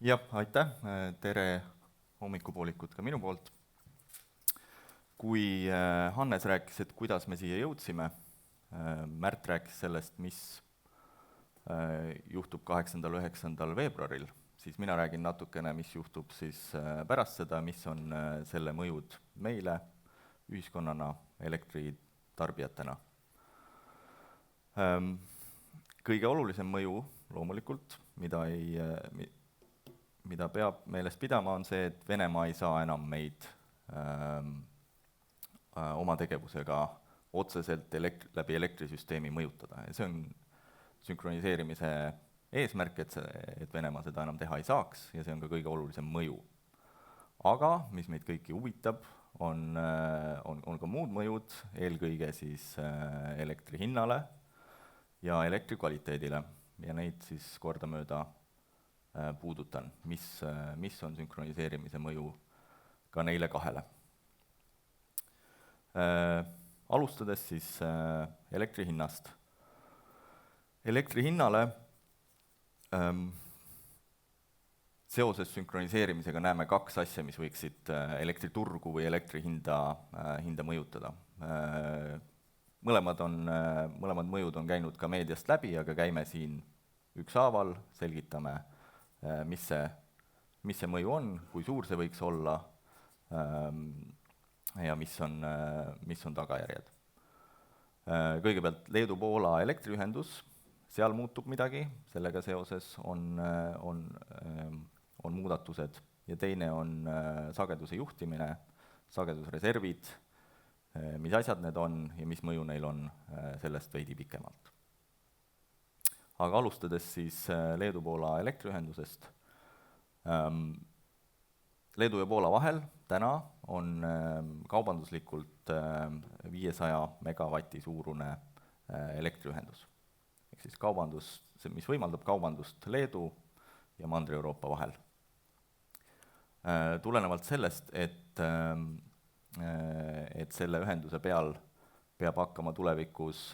Jah, aitäh, tere hommikupoolikut ka minu poolt. Kui Hannes rääkis, et kuidas me siia jõudsime, Märt rääkis sellest, mis juhtub 8.–9. veebruaril, siis mina räägin natukene, mis juhtub siis pärast seda, mis on selle mõjud meile ühiskonnana, elektritarbijatena. Kõige olulisem mõju loomulikult, mida peab meelest pidama, on see, et Venemaa ei saa enam meid oma tegevusega otseselt läbi elektrisüsteemi mõjutada. Ja see on sünkroniseerimise eesmärk, et Venemaa seda enam teha ei saaks, ja see on ka kõige olulisem mõju. Aga, mis meid kõiki huvitab, on ka muud mõjud, eelkõige siis elektri hinnale ja elektri kvaliteedile, ja neid siis kordamööda puudutan, mis on sünkroniseerimise mõju ka neile kahele. Alustades siis elektri hinnast. Elektri hinnale seoses sünkroniseerimisega näeme kaks asja, mis võiksid elektriturgu või elektri hinda mõjutada. Mõlemad mõjud on käinud ka meediast läbi, aga käime siin ükshaaval, selgitame, mis see mõju on, kui suur see võiks olla ja mis on tagajärjed. Kõigepealt Leedu-Poola elektriühendus, seal muutub midagi, sellega seoses on muudatused, ja teine on sageduse juhtimine, sagedusreservid, mis asjad need on ja mis mõju neil on, sellest veidi pikemalt. Aga alustades siis Leedu-Poola elektriühendusest. Leedu ja Poola vahel täna on kaubanduslikult 500 megavati suurune elektriühendus. Ehk siis kaubandus, mis võimaldab kaubandust Leedu ja Mandri-Euroopa vahel. Tulenevalt sellest, et selle ühenduse peal peab hakkama tulevikus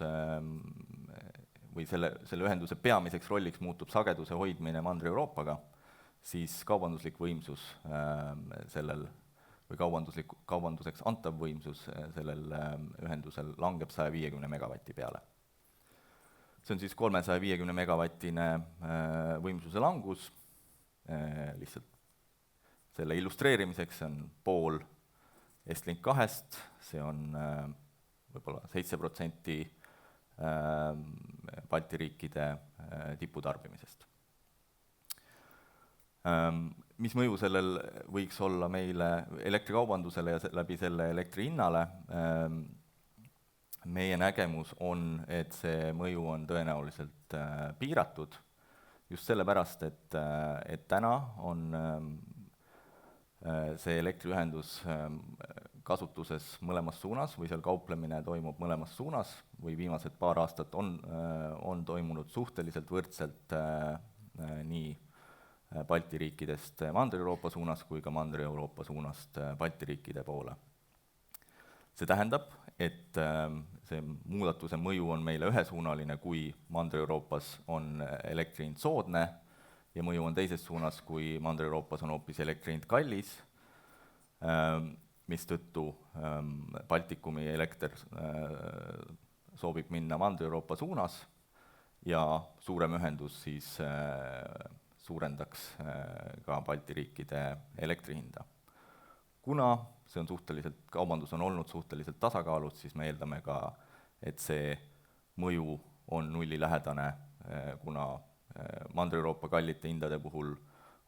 või selle ühenduse peamiseks rolliks muutub sageduse hoidmine Mandri-Euroopaga, siis kaubanduslik võimsus sellel või kaubanduseks antav võimsus sellel ühendusel langeb 150 megavati peale. See on siis 350 megavatine võimsuse langus, lihtsalt selle illustreerimiseks on pool Estlink 2-st, see on võib-olla 7% Balti riikide tiputarbimisest. Mis mõju sellel võiks olla meile elektrikaubandusele ja läbi selle elektri hinnale? Meie nägemus on, et see mõju on tõenäoliselt piiratud, just sellepärast, et täna on see elektriühendus kasutuses mõlemas suunas või seal kauplemine toimub mõlemas suunas või viimased paar aastat on toimunud suhteliselt võrdselt nii Balti riikidest Mandri-Euroopa suunas kui ka Mandri-Euroopa suunast Balti riikide poole. See tähendab, et see muudatuse mõju on meile ühesuunaline, kui Mandri-Euroopas on elektri hind soodne ja mõju on teises suunas, kui Mandri-Euroopas on hoopis elektri hind kallis, mistõttu Baltikumi elekter soovib minna Mandri-Euroopa suunas ja suurem ühendus siis suurendaks ka Balti riikide elektri hinda. Kuna see on kaubandus on olnud suhteliselt tasakaalus, siis me eeldame ka, et see mõju on nullilähedane, kuna Mandri-Euroopa kallite hindade puhul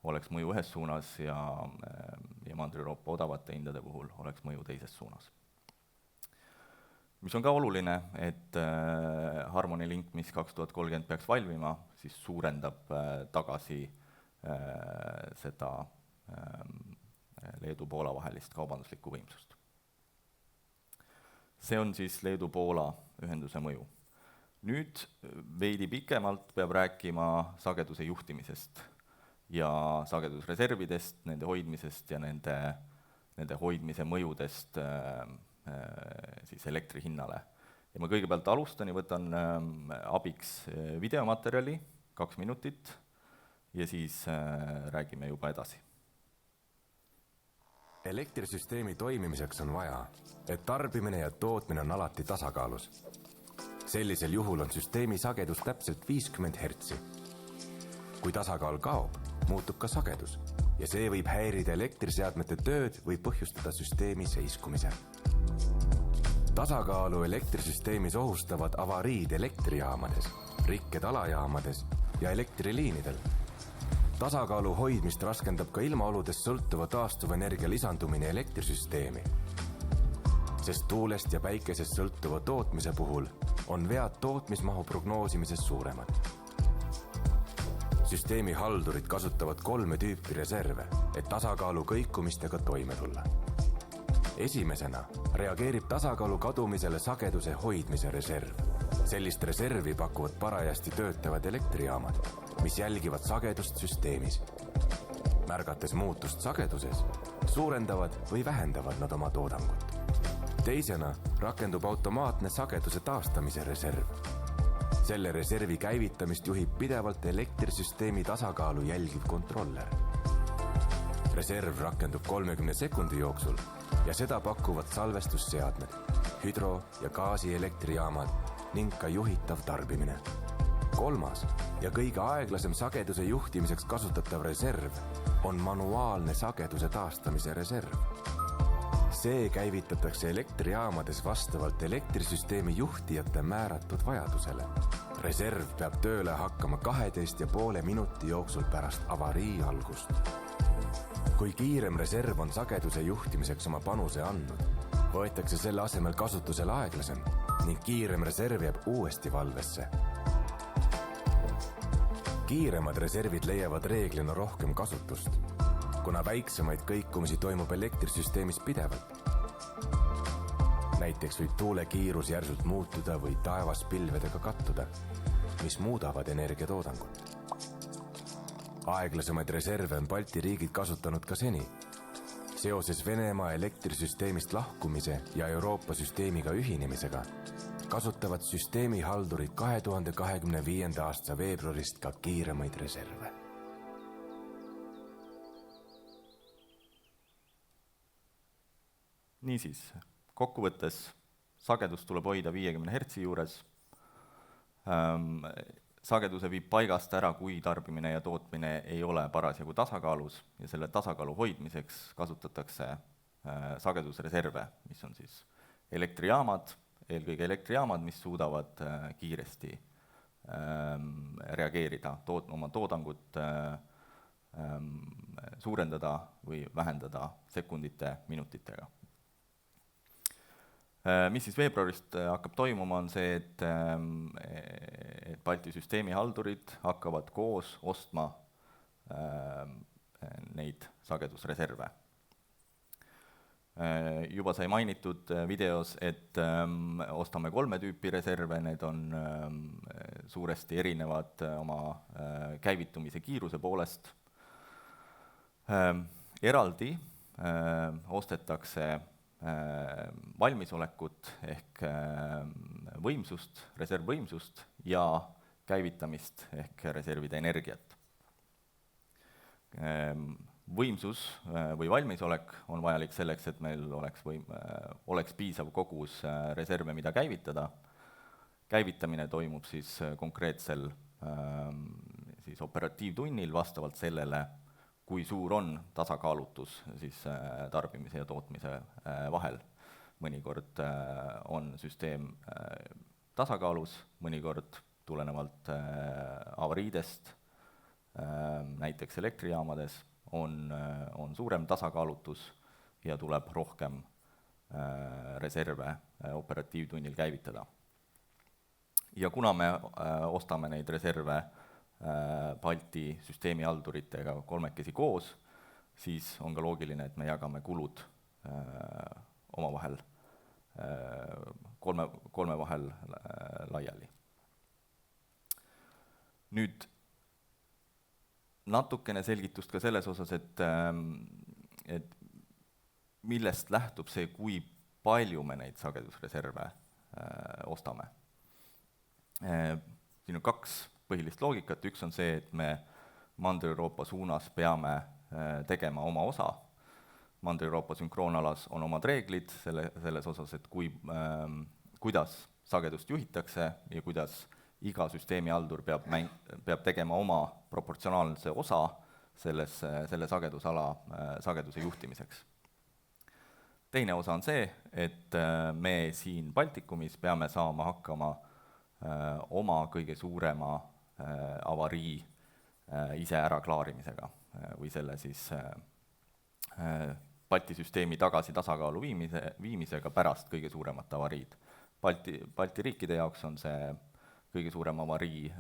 oleks mõju ühes suunas ja Mandri-Euroopa odavate hindade puhul oleks mõju teises suunas. Mis on ka oluline, et Harmony Link, mis 2030 peaks valmima, siis suurendab tagasi seda Leedu-Poola vahelist kaubanduslikku võimsust. See on siis Leedu-Poola ühenduse mõju. Nüüd veidi pikemalt peab rääkima sageduse juhtimisest ja sagedusreservidest, nende hoidmisest ja nende hoidmise mõjudest siis elektri hinnale. Ja ma kõigepealt alustan ja võtan abiks videomaterjali, 2 minutit, ja siis räägime juba edasi. Elektrisüsteemi toimimiseks on vaja, et tarbimine ja tootmine on alati tasakaalus. Sellisel juhul on süsteemi sagedus täpselt 50 Hz. Kui tasakaal kaob, muutub ka sagedus ja see võib häirida elektriseadmete tööd või põhjustada süsteemi seiskumise. Tasakaalu elektrisüsteemis ohustavad avariid elektrijaamades, rikked alajaamades ja elektriliinidel. Tasakaalu hoidmist raskendab ka ilmaoludest sõltuva taastuvenergia lisandumine elektrisüsteemi, sest tuulest ja päikesest sõltuva tootmise puhul on vead tootmismahu prognoosimises suuremad. Süsteemi haldurid kasutavad 3 tüüpi reserve, et tasakaalu kõikumistega toime tulla. Esimesena reageerib tasakaalu kadumisele sageduse hoidmise reserv. Sellist reservi pakuvad parajasti töötavad elektrijaamad, mis jälgivad sagedust süsteemis. Märgates muutust sageduses, suurendavad või vähendavad nad oma toodangut. Teisena rakendub automaatne sageduse taastamise reserv. Selle reservi käivitamist juhib pidevalt elektrisüsteemi tasakaalu jälgiv kontroller. Reserv rakendub 30 sekundi jooksul ja seda pakuvad salvestusseadmed, hüdro- ja gaasielektrijaamad ning ka juhitav tarbimine. Kolmas ja kõige aeglasem sageduse juhtimiseks kasutatav reserv on manuaalne sageduse taastamise reserv. See käivitatakse elektrijaamades vastavalt elektrisüsteemi juhtijate määratud vajadusele. Reserv peab tööle hakkama 12,5 minuti jooksul pärast avarii algust. Kui kiirem reserv on sageduse juhtimiseks oma panuse andnud, võetakse selle asemel kasutusele aeglasem ning kiirem reserv jääb uuesti valvesse. Kiiremad reservid leiavad reeglina rohkem kasutust, kuna väiksemaid kõikumisi toimub elektrisüsteemis pidevalt. Näiteks võib tuule kiirus järsult muutuda või taevas pilvedega kattuda, mis muudavad energiatoodangut. Aeglasemaid reserve on Balti riigid kasutanud ka seni. Seoses Venemaa elektrisüsteemist lahkumise ja Euroopa süsteemiga ühinemisega kasutavad süsteemihaldurid 2025. aasta veebruarist ka kiiremaid reserve. Niisiis, kokkuvõttes sagedus tuleb hoida 50 Hz juures. Sageduse viib paigast ära, kui tarbimine ja tootmine ei ole parasjagu tasakaalus ja selle tasakaalu hoidmiseks kasutatakse sagedusreserve, mis on siis elektrijaamad, eelkõige elektrijaamad, mis suudavad kiiresti reageerida, oma toodangut suurendada või vähendada sekundite, minutitega. Mis siis veebruarist hakkab toimuma, on see, et Balti süsteemihaldurid hakkavad koos ostma neid sagedusreserve. Juba sai mainitud videos, et ostame 3 tüüpi reserve, need on suuresti erinevad oma käivitumise kiiruse poolest. Eraldi ostetakse valmisolekut ehk võimsust, reservvõimsust ja käivitamist ehk reservide energiat. Võimsus või valmisolek on vajalik selleks, et meil oleks piisav kogus reserve, mida käivitada. Käivitamine toimub siis konkreetsel siis operatiivtunnil vastavalt sellele, kui suur on tasakaalutus siis tarbimise ja tootmise vahel. Mõnikord on süsteem tasakaalus, mõnikord tulenevalt avariidest, näiteks elektrijaamades, on suurem tasakaalutus ja tuleb rohkem reserve operatiivtunnil käivitada. Ja kuna me ostame neid reserve Balti süsteemihalduritega 3 koos, siis on ka loogiline, et me jagame kulud omavahel kolme vahel laiali. Nüüd natukene selgitust ka selles osas, et millest lähtub see, kui palju me neid sagedusreserve ostame. Siin on 2 põhilist loogikat, üks on see, et me Mandri-Euroopa suunas peame tegema oma osa. Mandri-Euroopa sünkroonalas on omad reeglid selles osas, et kuidas sagedust juhitakse ja kuidas iga süsteemihaldur peab tegema oma proportsionaalse osa selle sagedusala sageduse juhtimiseks. Teine osa on see, et me siin Baltikumis peame saama hakkama oma kõige suurema avarii ise ära klaarimisega või selle siis Balti süsteemi tagasi tasakaalu viimisega pärast kõige suuremat avariid. Balti riikide jaoks on see kõige suurem avarii